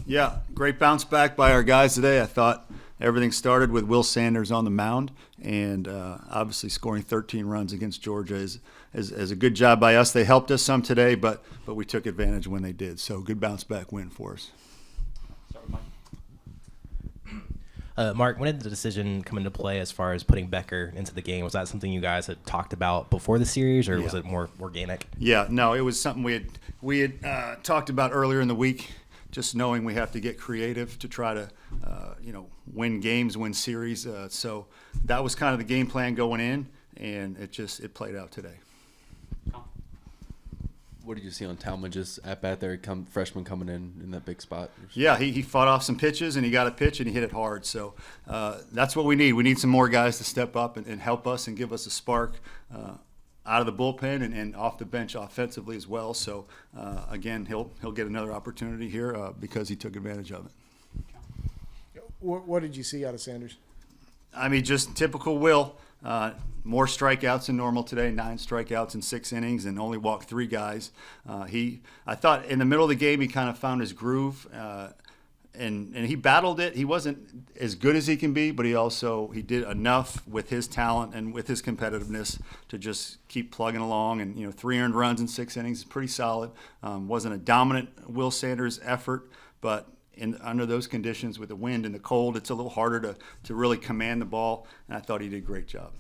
Yeah, great bounce back by our guys today. I thought everything started with Will Sanders on the mound, and obviously scoring 13 runs against Georgia is a good job by us. They helped us some today, but we took advantage when they did. So good bounce back win for us. Mark, when did the decision come into play as far as putting Becker into the game? Was that something you guys had talked about before the series, or was it more organic? Yeah, no, it was something we had talked about earlier in the week, just knowing we have to get creative to try to win games, win series. So that was kind of the game plan going in, and it played out today. What did you see on Talmadge's at bat there? Freshman coming in that big spot. Yeah, he fought off some pitches, and he got a pitch, and he hit it hard. So that's what we need. We need some more guys to step up and help us and give us a spark out of the bullpen and off the bench offensively as well. So again, he'll get another opportunity here because he took advantage of it. What did you see out of Sanders? I mean, just typical Will. More strikeouts than normal today, 9 strikeouts in 6 innings, and only walked 3 guys. I thought in the middle of the game he kind of found his groove, and he battled it. He wasn't as good as he can be, but he did enough with his talent and with his competitiveness to just keep plugging along. And 3 earned runs in 6 innings is pretty solid. Wasn't a dominant Will Sanders effort, but under those conditions with the wind and the cold, it's a little harder to really command the ball, and I thought he did a great job.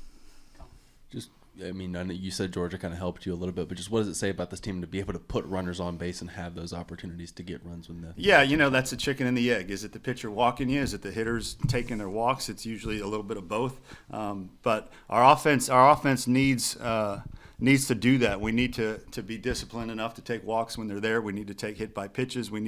I know you said Georgia kind of helped you a little bit, but just what does it say about this team to be able to put runners on base and have those opportunities to get runs when Yeah, that's the chicken and the egg. Is it the pitcher walking you? Is it the hitters taking their walks? It's usually a little bit of both. But our offense needs to do that. We need to be disciplined enough to take walks when they're there. We need to take hit by pitches. We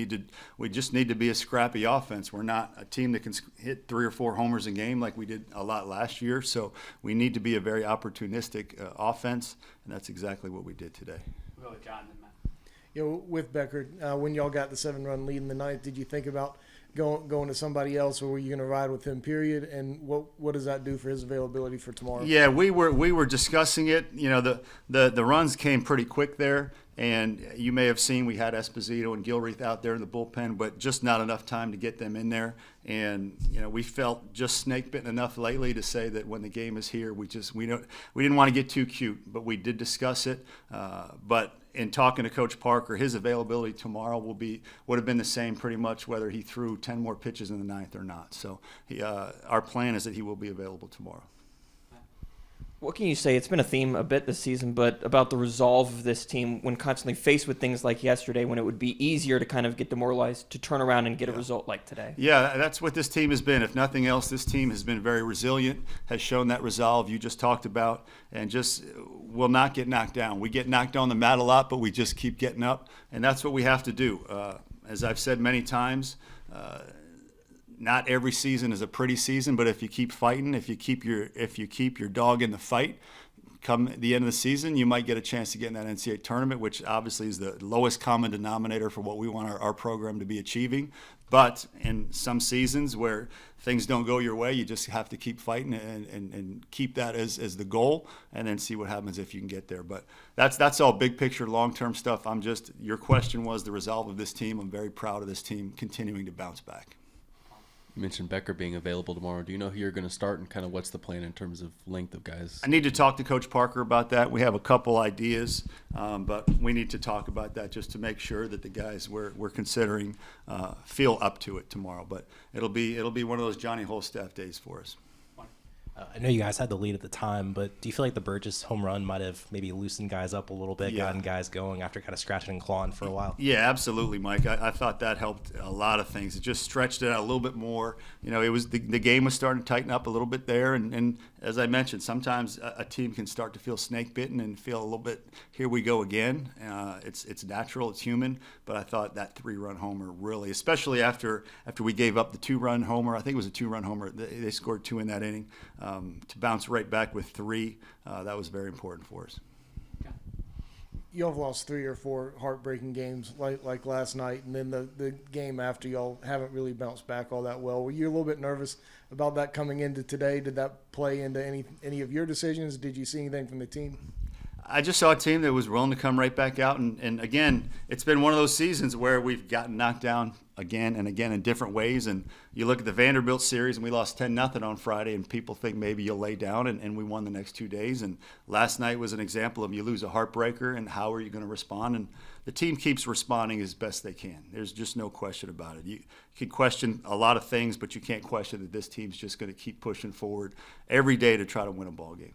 just need to be a scrappy offense. We're not a team that can hit 3 or 4 homers a game like we did a lot last year. So we need to be a very opportunistic offense, and that's exactly what we did today. We'll go with John and Matt. With Becker, when y'all got the 7-run lead in the ninth, did you think about going to somebody else, or were you going to ride with him, period? And what does that do for his availability for tomorrow? Yeah, we were discussing it. The runs came pretty quick there, and you may have seen we had Esposito and Gilreath out there in the bullpen, but just not enough time to get them in there. And we felt just snake bitten enough lately to say that when the game is here, we didn't want to get too cute, but we did discuss it. But in talking to Coach Parker, his availability tomorrow would have been the same pretty much whether he threw 10 more pitches in the ninth or not. So our plan is that he will be available tomorrow. What can you say? It's been a theme a bit this season, but about the resolve of this team when constantly faced with things like yesterday, when it would be easier to kind of get demoralized to turn around and get a result like today. Yeah, that's what this team has been. If nothing else, this team has been very resilient, has shown that resolve you just talked about, and just will not get knocked down. We get knocked on the mat a lot, but we just keep getting up, and that's what we have to do. As I've said many times, not every season is a pretty season, but if you keep fighting, if you keep your dog in the fight, come the end of the season, you might get a chance to get in that NCAA tournament, which obviously is the lowest common denominator for what we want our program to be achieving. But in some seasons where things don't go your way, you just have to keep fighting and keep that as the goal, and then see what happens if you can get there. But that's all big picture, long-term stuff. Your question was the resolve of this team. I'm very proud of this team continuing to bounce back. You mentioned Becker being available tomorrow. Do you know who you're going to start, and kind of what's the plan in terms of length of guys? I need to talk to Coach Parker about that. We have a couple ideas, but we need to talk about that just to make sure that the guys we're considering feel up to it tomorrow. But it'll be one of those Johnny Holstaff days for us. I know you guys had the lead at the time, but do you feel like the Burgess home run might have maybe loosened guys up a little bit, gotten guys going after kind of scratching and clawing for a while? Yeah, absolutely, Mike. I thought that helped a lot of things. It just stretched it out a little bit more. It was the game was starting to tighten up a little bit there, and as I mentioned, sometimes a team can start to feel snake bitten and feel a little bit, here we go again. It's natural, it's human, but I thought that 3-run homer really, especially after we gave up the 2-run homer. I think it was a 2-run homer. They scored 2 in that inning. To bounce right back with 3, that was very important for us. Y'all have lost 3 or 4 heartbreaking games like last night, and then the game after y'all haven't really bounced back all that well. Were you a little bit nervous about that coming into today? Did that play into any of your decisions? Did you see anything from the team? I just saw a team that was willing to come right back out, and again, it's been one of those seasons where we've gotten knocked down again and again in different ways. And you look at the Vanderbilt series, and we lost 10-0 on Friday, and people think maybe you'll lay down, and we won the next 2 days. And last night was an example of you lose a heartbreaker, and how are you going to respond? And the team keeps responding as best they can. There's just no question about it. You can question a lot of things, but you can't question that this team's just going to keep pushing forward every day to try to win a ball game.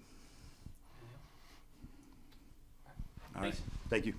All right. Thank you.